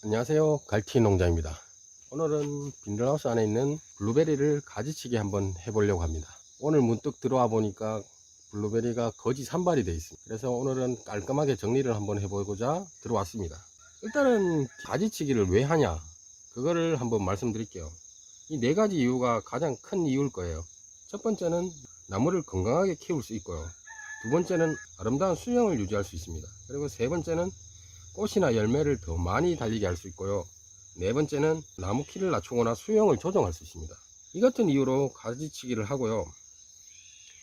안녕하세요, 갈티 농장입니다. 오늘은 비닐하우스 안에 있는 블루베리를 가지치기 한번 해보려고 합니다. 오늘 문득 들어와 보니까 블루베리가 거지 산발이 되어 있습니다. 그래서 오늘은 깔끔하게 정리를 한번 해보고자 들어왔습니다. 일단은 가지치기를 왜 하냐, 그거를 한번 말씀드릴게요. 이 네 가지 이유가 가장 큰 이유일 거예요. 첫 번째는 나무를 건강하게 키울 수 있고요. 두 번째는 아름다운 수영을 유지할 수 있습니다. 그리고 세 번째는 꽃이나 열매를 더 많이 달리게 할 수 있고요. 네 번째는 나무 키를 낮추거나 수영을 조정할 수 있습니다. 이 같은 이유로 가지치기를 하고요.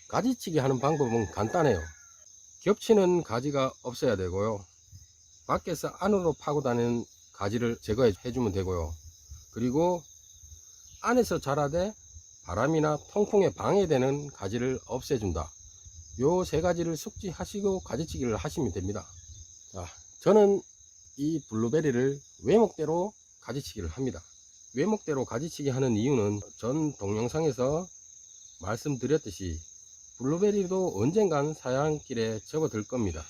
가지치기 하는 방법은 간단해요. 겹치는 가지가 없어야 되고요. 밖에서 안으로 파고 다니는 가지를 제거해 주면 되고요. 그리고 안에서 자라되 바람이나 통풍에 방해되는 가지를 없애준다. 요 세 가지를 숙지하시고 가지치기를 하시면 됩니다. 자, 저는 이 블루베리를 외목대로 가지치기를 합니다. 외목대로 가지치기 하는 이유는 전 동영상에서 말씀드렸듯이 블루베리도 언젠간 사양길에 접어들 겁니다.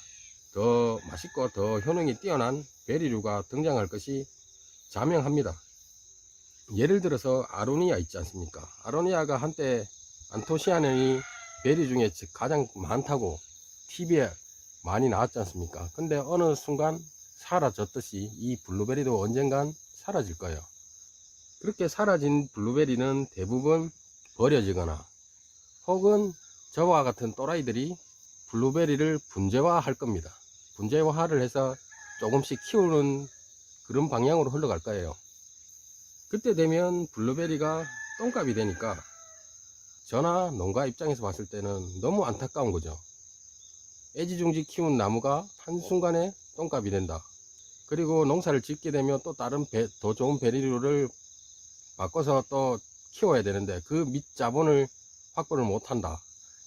더 맛있고 더 효능이 뛰어난 베리류가 등장할 것이 자명합니다. 예를 들어서 아로니아 있지 않습니까? 아로니아가 한때 안토시아닌이 베리 중에 가장 많다고 TV에 많이 나왔지 않습니까? 근데 어느 순간 사라졌듯이 이 블루베리도 언젠간 사라질 거예요. 그렇게 사라진 블루베리는 대부분 버려지거나 혹은 저와 같은 또라이들이 블루베리를 분재화 할 겁니다. 분재화를 해서 조금씩 키우는 그런 방향으로 흘러갈 거예요. 그때 되면 블루베리가 똥값이 되니까 저나 농가 입장에서 봤을 때는 너무 안타까운 거죠. 애지중지 키운 나무가 한순간에 똥값이 된다. 그리고 농사를 짓게 되면 또 다른 더 좋은 베리류를 바꿔서 또 키워야 되는데 그 밑자본을 확보를 못한다.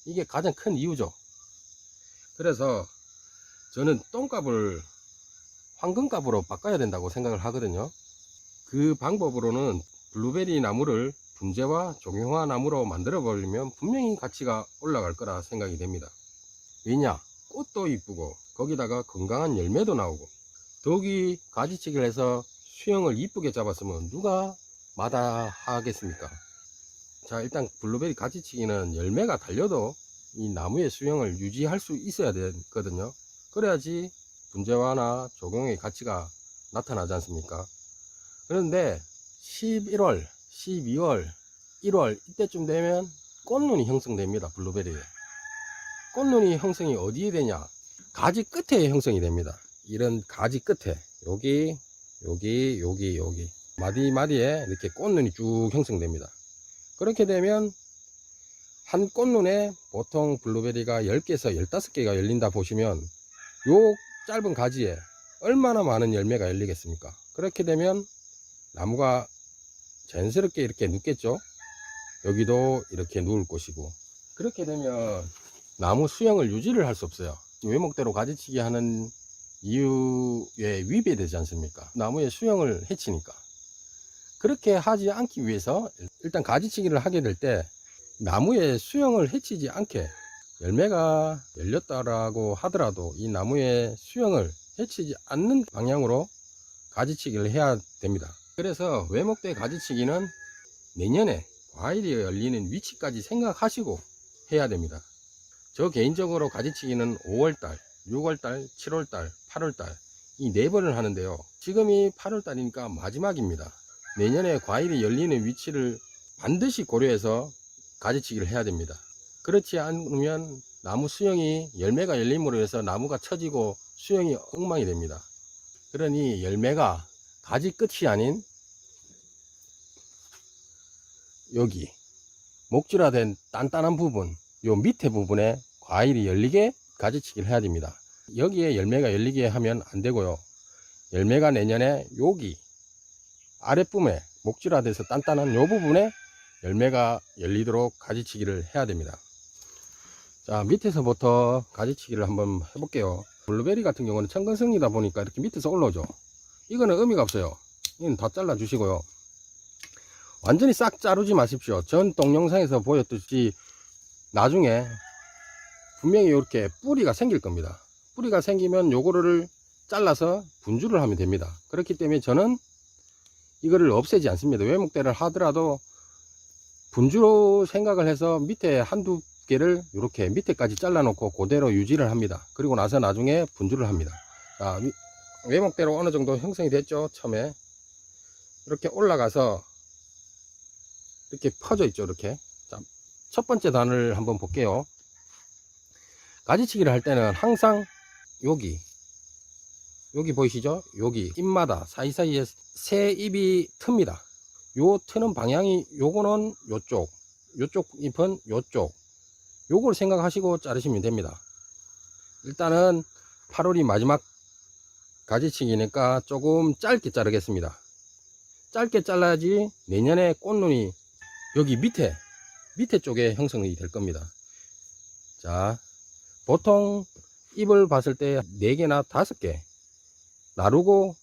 이게 가장 큰 이유죠. 그래서 저는 똥값을 황금값으로 바꿔야 된다고 생각을 하거든요. 그 방법으로는 블루베리 나무를 분재화, 종용화 나무로 만들어 버리면 분명히 가치가 올라갈 거라 생각이 됩니다. 왜냐? 꽃도 이쁘고 거기다가 건강한 열매도 나오고 더욱이 가지치기를 해서 수영을 이쁘게 잡았으면 누가 마다하겠습니까? 자, 일단 블루베리 가지치기는 열매가 달려도 이 나무의 수영을 유지할 수 있어야 되거든요. 그래야지 분재화나 적용의 가치가 나타나지 않습니까? 그런데 11월, 12월, 1월 이때쯤 되면 꽃눈이 형성됩니다. 블루베리에. 꽃눈이 형성이 어디에 되냐? 가지 끝에 형성이 됩니다. 이런 가지 끝에 여기 마디마디에 이렇게 꽃눈이 쭉 형성됩니다. 그렇게 되면 한 꽃눈에 보통 블루베리가 10개에서 15개가 열린다 보시면 요 짧은 가지에 얼마나 많은 열매가 열리겠습니까? 그렇게 되면 나무가 자연스럽게 이렇게 눕겠죠. 여기도 이렇게 누울 것이고, 그렇게 되면 나무 수영을 유지를 할 수 없어요. 외목대로 가지치기 하는 이유에 위배되지 않습니까? 나무의 수영을 해치니까. 그렇게 하지 않기 위해서 일단 가지치기를 하게 될 때 나무의 수영을 해치지 않게, 열매가 열렸다라고 하더라도 이 나무의 수영을 해치지 않는 방향으로 가지치기를 해야 됩니다. 그래서 외목대 가지치기는 내년에 과일이 열리는 위치까지 생각하시고 해야 됩니다. 저 개인적으로 가지치기는 5월달, 6월달, 7월달, 8월달 이 4번을 하는데요. 지금이 8월달이니까 마지막입니다. 내년에 과일이 열리는 위치를 반드시 고려해서 가지치기를 해야 됩니다. 그렇지 않으면 나무 수영이, 열매가 열림으로 해서 나무가 처지고 수영이 엉망이 됩니다. 그러니 열매가 가지 끝이 아닌 여기 목줄화된 단단한 부분, 요 밑에 부분에 과일이 열리게 가지치기를 해야 됩니다. 여기에 열매가 열리게 하면 안 되고요. 열매가 내년에 여기 아랫부분에 목줄화돼서 단단한 요 부분에 열매가 열리도록 가지치기를 해야 됩니다. 자, 밑에서부터 가지치기를 한번 해볼게요. 블루베리 같은 경우는 청근성이다 보니까 이렇게 밑에서 올라오죠. 이거는 의미가 없어요. 이건 다 잘라 주시고요. 완전히 싹 자르지 마십시오. 전 동영상에서 보였듯이 나중에 분명히 이렇게 뿌리가 생길 겁니다. 뿌리가 생기면 요거를 잘라서 분주를 하면 됩니다. 그렇기 때문에 저는 이거를 없애지 않습니다. 외목대를 하더라도 분주로 생각을 해서 밑에 한두 개를 이렇게 밑에까지 잘라 놓고 그대로 유지를 합니다. 그리고 나서 나중에 분주를 합니다. 자, 외목대로 어느 정도 형성이 됐죠. 처음에 이렇게 올라가서 이렇게 퍼져 있죠. 이렇게. 자, 첫 번째 단을 한번 볼게요. 가지치기를 할 때는 항상 여기 보이시죠? 여기 입마다 사이사이에 새 잎이 틉니다. 요 트는 방향이 요거는 요쪽 잎은 요쪽, 요걸 생각하시고 자르시면 됩니다. 일단은 8월이 마지막 가지치기니까 조금 짧게 자르겠습니다. 짧게 잘라야지 내년에 꽃눈이 여기 밑에 쪽에 형성이 될 겁니다. 자, 보통 잎을 봤을 때 4개나 5개 나르고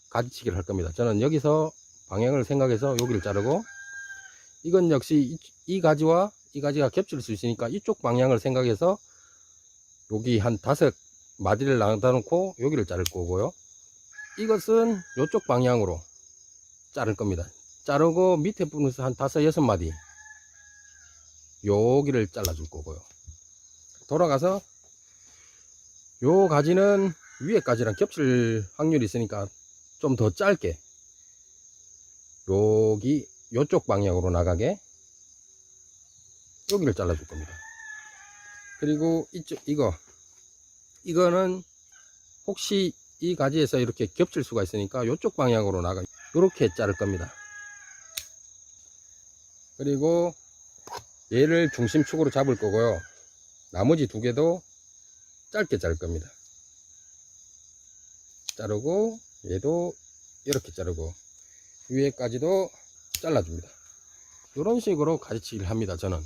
가지치기를 할 겁니다. 저는 여기서 방향을 생각해서 여기를 자르고, 이건 역시 이 가지와 이 가지가 겹칠 수 있으니까 이쪽 방향을 생각해서 여기 한 5마디를 나눠 놓고 여기를 자를 거고요. 이것은 이쪽 방향으로 자를 겁니다. 자르고 밑에 부분에서 한 5, 6마디 여기를 잘라 줄 거고요. 돌아가서 요 가지는 위에 가지랑 겹칠 확률이 있으니까 좀 더 짧게 여기 요쪽 방향으로 나가게 여기를 잘라 줄 겁니다. 그리고 이거는 혹시 이 가지에서 이렇게 겹칠 수가 있으니까 요쪽 방향으로 나가 이렇게 자를 겁니다. 그리고 얘를 중심축으로 잡을 거고요. 나머지 2개도 짧게 자를 겁니다. 자르고 얘도 이렇게 자르고 위에까지도 잘라줍니다. 이런 식으로 가지치기를 합니다. 저는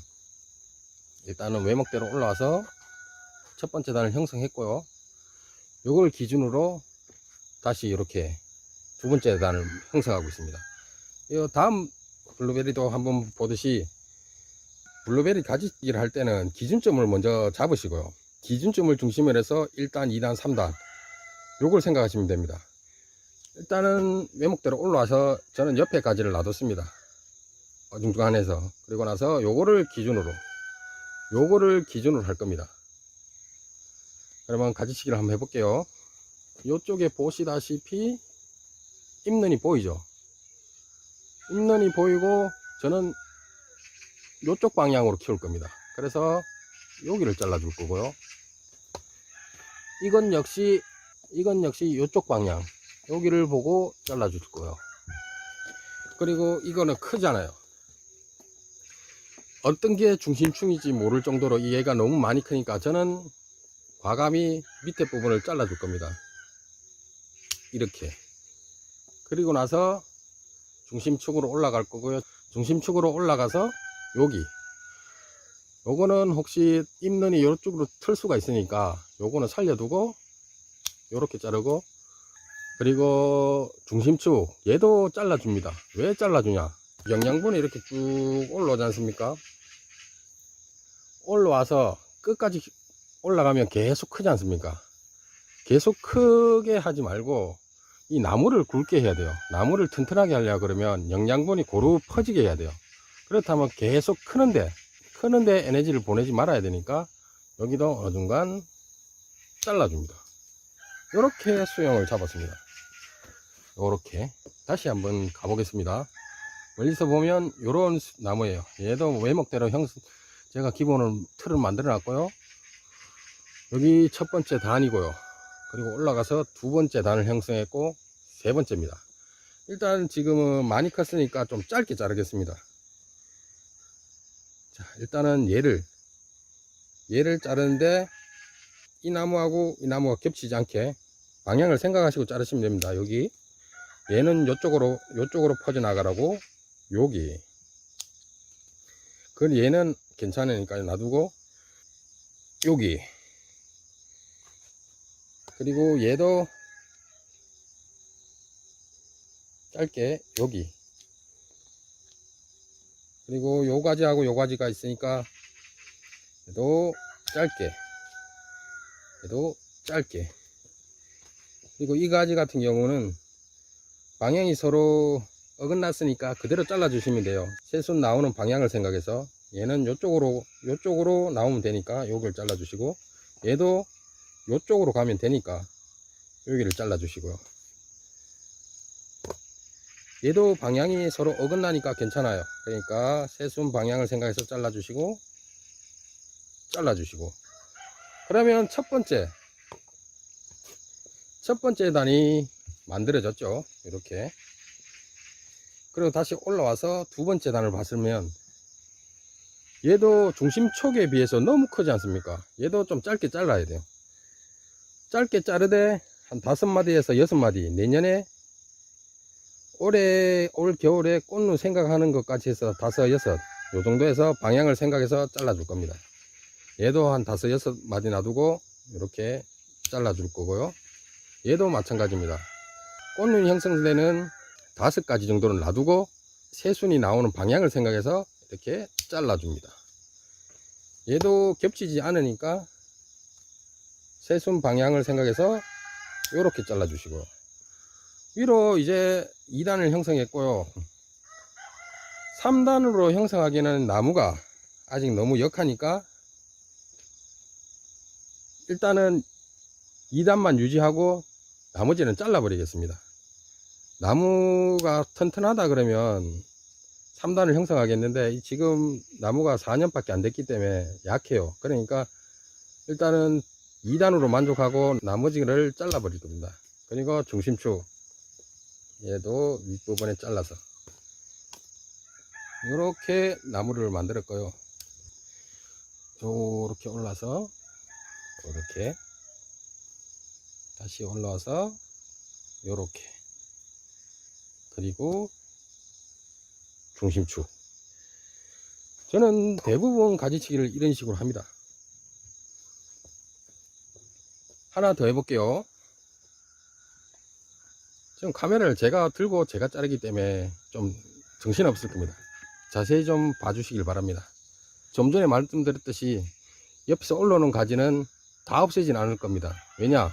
일단은 외목대로 올라와서 첫 번째 단을 형성했고요. 요걸 기준으로 다시 이렇게 두 번째 단을 형성하고 있습니다. 이 다음 블루베리도 한번 보듯이 블루베리 가지치기를 할 때는 기준점을 먼저 잡으시고요. 기준점을 중심으로 해서 1단, 2단, 3단 요걸 생각하시면 됩니다. 일단은 외목대로 올라와서 저는 옆에 가지를 놔뒀습니다. 어중중한해서. 그리고 나서 요거를 기준으로 할 겁니다. 그러면 가지치기를 한번 해볼게요. 이쪽에 보시다시피 잎눈이 보이죠? 잎눈이 보이고 저는 이쪽 방향으로 키울 겁니다. 그래서 여기를 잘라 줄 거고요. 이건 역시 이쪽 방향 여기를 보고 잘라 줄 거예요. 그리고 이거는 크잖아요. 어떤 게 중심축인지 모를 정도로 이 얘가 너무 많이 크니까 저는 과감히 밑에 부분을 잘라 줄 겁니다. 이렇게. 그리고 나서 중심축으로 올라갈 거고요. 중심축으로 올라가서 요거는 혹시 잎눈이 이쪽으로 틀 수가 있으니까 요거는 살려두고 요렇게 자르고, 그리고 중심축 얘도 잘라줍니다. 왜 잘라주냐, 영양분이 이렇게 쭉 올라오지 않습니까? 올라와서 끝까지 올라가면 계속 크지 않습니까? 계속 크게 하지 말고 이 나무를 굵게 해야 돼요. 나무를 튼튼하게 하려고 그러면 영양분이 고루 퍼지게 해야 돼요. 그렇다면 계속 크는데 에너지를 보내지 말아야 되니까 여기도 어느 순간 잘라줍니다. 이렇게 수영을 잡았습니다. 이렇게 다시 한번 가보겠습니다. 멀리서 보면 이런 나무예요. 얘도 외목대로 제가 기본을 틀을 만들어 놨고요. 여기 첫 번째 단이고요. 그리고 올라가서 두 번째 단을 형성했고 세 번째입니다. 일단 지금은 많이 컸으니까 좀 짧게 자르겠습니다. 자, 일단은 얘를 자르는데 이 나무하고 이 나무가 겹치지 않게 방향을 생각하시고 자르시면 됩니다. 여기 얘는 요쪽으로 퍼져 나가라고 여기. 그럼 얘는 괜찮으니까 놔두고 여기. 그리고 얘도 짧게 여기. 그리고 요 가지하고 요 가지가 있으니까 얘도 짧게 그리고 이 가지 같은 경우는 방향이 서로 어긋났으니까 그대로 잘라 주시면 돼요. 새순 나오는 방향을 생각해서 얘는 요쪽으로 나오면 되니까 요걸 잘라 주시고, 얘도 요쪽으로 가면 되니까 여기를 잘라 주시고요. 얘도 방향이 서로 어긋나니까 괜찮아요. 그러니까 새순 방향을 생각해서 잘라 주시고, 그러면 첫 번째 단이 만들어졌죠. 이렇게. 그리고 다시 올라와서 두 번째 단을 봤으면 얘도 중심 촉에 비해서 너무 크지 않습니까? 얘도 좀 짧게 잘라야 돼요. 짧게 자르되 한 5마디에서 6마디, 내년에 올 겨울에 꽃눈 생각하는 것까지 해서 5, 6, 요 정도에서 방향을 생각해서 잘라줄 겁니다. 얘도 한 5, 6마디 놔두고 이렇게 잘라줄 거고요. 얘도 마찬가지입니다. 꽃눈이 형성되는 5가지 정도는 놔두고 새순이 나오는 방향을 생각해서 이렇게 잘라줍니다. 얘도 겹치지 않으니까 새순 방향을 생각해서 이렇게 잘라주시고요. 위로 이제 2단을 형성했고요. 3단으로 형성하기에는 나무가 아직 너무 역하니까 일단은 2단만 유지하고 나머지는 잘라 버리겠습니다. 나무가 튼튼하다 그러면 3단을 형성하겠는데 지금 나무가 4년밖에 안 됐기 때문에 약해요. 그러니까 일단은 2단으로 만족하고 나머지를 잘라 버릴 겁니다. 그리고 중심축 얘도 윗부분에 잘라서 이렇게 나무를 만들었고요. 요렇게 올라서 이렇게 다시 올라와서 요렇게, 그리고 중심축. 저는 대부분 가지치기를 이런 식으로 합니다. 하나 더 해볼게요. 지금 카메라를 제가 들고 제가 자르기 때문에 좀 정신없을 겁니다. 자세히 좀 봐주시길 바랍니다. 좀 전에 말씀드렸듯이 옆에서 올라오는 가지는 다 없애진 않을 겁니다. 왜냐?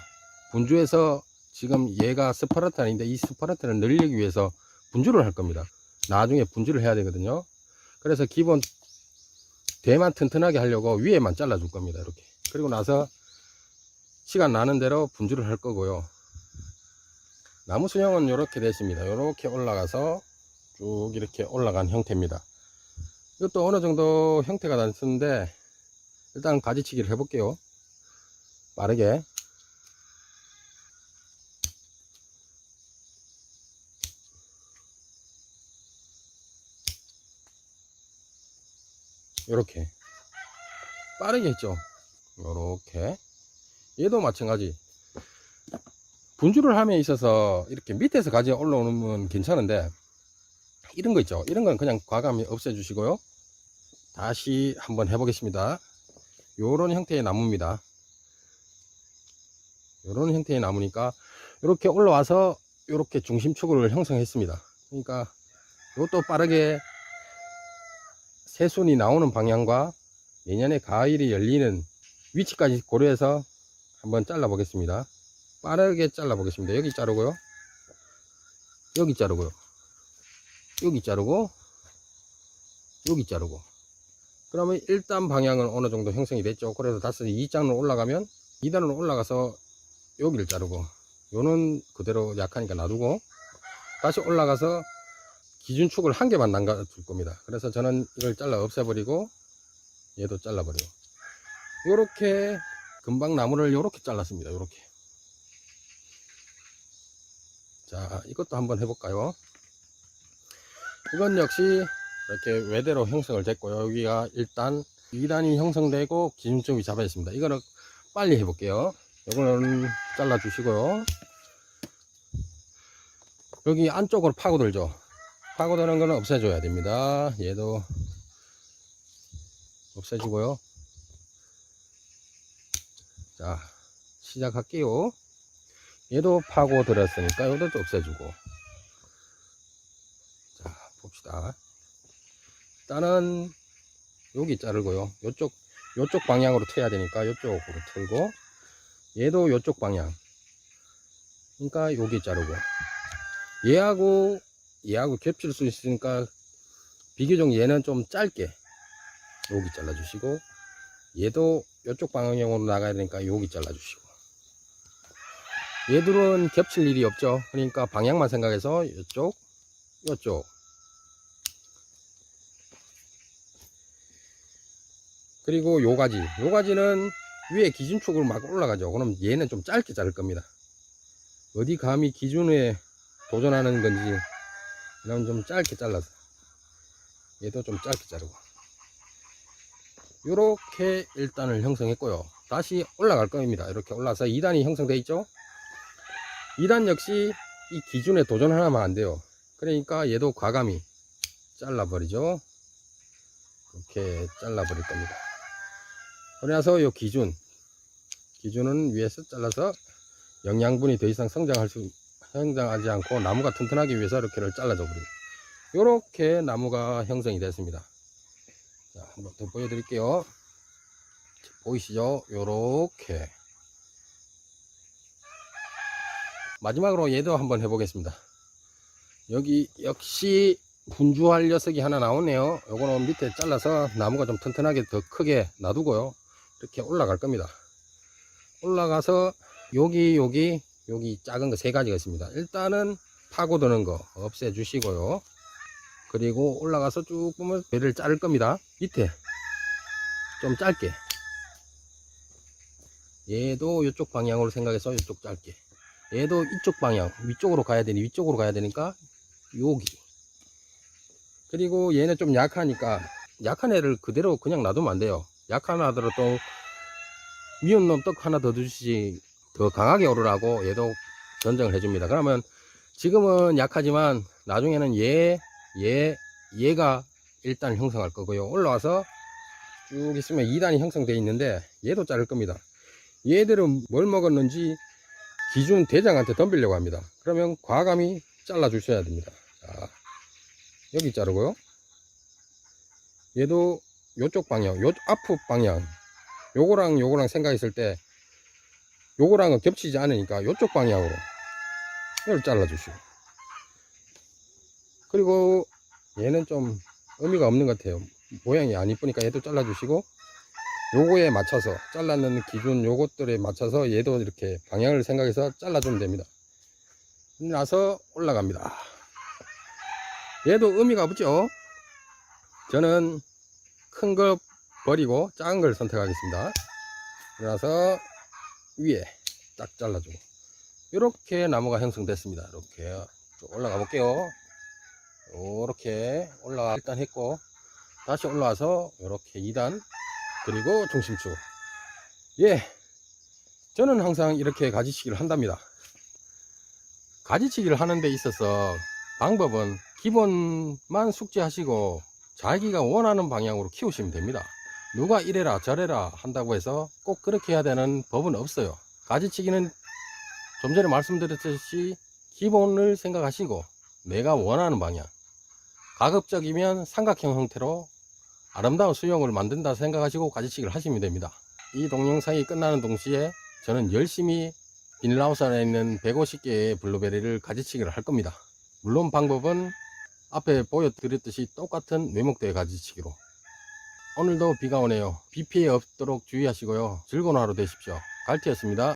분주해서 지금 얘가 스파르탄인데 이 스파르탄을 늘리기 위해서 분주를 할 겁니다. 나중에 분주를 해야 되거든요. 그래서 기본 대만 튼튼하게 하려고 위에만 잘라줄 겁니다. 이렇게. 그리고 나서 시간 나는 대로 분주를 할 거고요. 나무 수령은 이렇게 됐습니다. 이렇게 올라가서 쭉 이렇게 올라간 형태입니다. 이것도 어느 정도 형태가 났는데 일단 가지치기를 해볼게요. 빠르게. 이렇게 빠르게 했죠. 이렇게. 얘도 마찬가지. 분주를 함에 있어서 이렇게 밑에서 가지 올라오면 괜찮은데 이런 거 있죠. 이런 건 그냥 과감히 없애 주시고요. 다시 한번 해보겠습니다. 요런 형태의 나무입니다. 요런 형태의 나무니까 이렇게 올라와서 이렇게 중심축을 형성했습니다. 그러니까 이것도 빠르게 새순이 나오는 방향과 내년에 가을이 열리는 위치까지 고려해서 한번 잘라 보겠습니다. 빠르게 잘라 보겠습니다. 여기 자르고요, 여기 자르고요, 여기 자르고, 여기 자르고. 그러면 1단 방향은 어느 정도 형성이 됐죠. 그래서 다시 2단으로 올라가면 2단으로 올라가서 여기를 자르고, 요는 그대로 약하니까 놔두고 다시 올라가서 기준축을 한 개만 남겨 줄 겁니다. 그래서 저는 이걸 잘라 없애버리고 얘도 잘라버리고, 요렇게 금방 나무를 요렇게 잘랐습니다. 요렇게. 자, 이것도 한번 해볼까요? 이건 역시 이렇게 외대로 형성을 됐고요. 여기가 일단 2단이 형성되고 기준점이 잡아졌습니다. 이거는 빨리 해볼게요. 이거는 잘라 주시고요. 여기 안쪽으로 파고들죠. 파고드는 거는 없애줘야 됩니다. 얘도 없애주고요. 자, 시작할게요. 얘도 파고들었으니까 이것도 없애주고. 자, 봅시다. 일단은 여기 자르고요. 요쪽 방향으로 트야 되니까 요쪽으로 틀고, 얘도 요쪽 방향. 그러니까 여기 자르고, 얘하고 겹칠 수 있으니까 비교적 얘는 좀 짧게 여기 잘라주시고, 얘도 이쪽 방향으로 나가야 되니까 여기 잘라주시고, 얘들은 겹칠 일이 없죠. 그러니까 방향만 생각해서 이쪽, 그리고 요 가지는 위에 기준축으로 막 올라가죠. 그럼 얘는 좀 짧게 자를 겁니다. 어디 감히 기준에 도전하는 건지, 이런 좀 짧게 잘라서, 얘도 좀 짧게 자르고, 요렇게 1단을 형성했고요. 다시 올라갈 겁니다. 이렇게 올라서 2단이 형성되어 있죠. 2단 역시 이 기준에 도전하면 안 돼요. 그러니까 얘도 과감히 잘라버리죠. 이렇게 잘라버릴 겁니다. 그래서 요 기준은 위에서 잘라서 영양분이 더 이상 성장하지 않고 나무가 튼튼하기 위해서 이렇게를 잘라줘 버립니다. 요렇게 나무가 형성이 됐습니다. 자, 한번 더 보여드릴게요. 보이시죠? 요렇게. 마지막으로 얘도 한번 해보겠습니다. 여기 역시 분주할 녀석이 하나 나오네요. 요거는 밑에 잘라서 나무가 좀 튼튼하게 더 크게 놔두고요. 이렇게 올라갈 겁니다. 올라가서 여기 작은 거 3가지가 있습니다. 일단은 파고드는 거 없애주시고요. 그리고 올라가서 쭉 보면 배를 자를 겁니다. 밑에 좀 짧게, 얘도 이쪽 방향으로 생각해서 이쪽 짧게, 얘도 이쪽 방향 위쪽으로 가야 되니까 여기. 그리고 얘는 좀 약하니까 약한 애를 그대로 그냥 놔두면 안 돼요. 약한 애들은 미운 놈 떡 하나 더 주시지 더 강하게 오르라고 얘도 전정을 해줍니다. 그러면 지금은 약하지만 나중에는 얘가 1단을 형성할 거고요. 올라와서 쭉 있으면 2단이 형성되어 있는데 얘도 자를 겁니다. 얘들은 뭘 먹었는지 기준 대장한테 덤비려고 합니다. 그러면 과감히 잘라 주셔야 됩니다. 자, 여기 자르고요. 얘도 요쪽 방향, 요 앞으로 방향, 요거랑 생각했을 때 요거랑은 겹치지 않으니까 요쪽 방향으로 이걸 잘라 주시고, 그리고 얘는 좀 의미가 없는 것 같아요. 모양이 안 이쁘니까 얘도 잘라 주시고, 요거에 맞춰서 잘라는 기준 요것들에 맞춰서 얘도 이렇게 방향을 생각해서 잘라주면 됩니다. 나서 올라갑니다. 얘도 의미가 없죠. 저는 큰 거 버리고 작은 걸 선택하겠습니다. 그래서 위에 딱 잘라주고, 이렇게 나무가 형성됐습니다. 이렇게 올라가 볼게요. 이렇게 올라가 일단 했고, 다시 올라와서 이렇게 2단, 그리고 중심축. 저는 항상 이렇게 가지치기를 한답니다. 가지치기를 하는 데 있어서 방법은 기본만 숙지하시고 자기가 원하는 방향으로 키우시면 됩니다. 누가 이래라 저래라 한다고 해서 꼭 그렇게 해야 되는 법은 없어요. 가지치기는 좀 전에 말씀드렸듯이 기본을 생각하시고 내가 원하는 방향, 가급적이면 삼각형 형태로 아름다운 수영을 만든다 생각하시고 가지치기를 하시면 됩니다. 이 동영상이 끝나는 동시에 저는 열심히 비닐하우스 안에 있는 150개의 블루베리를 가지치기를 할 겁니다. 물론 방법은 앞에 보여드렸듯이 똑같은 외목대의 가지치기로. 오늘도 비가 오네요. 비 피해 없도록 주의하시고요. 즐거운 하루 되십시오. 갈티였습니다.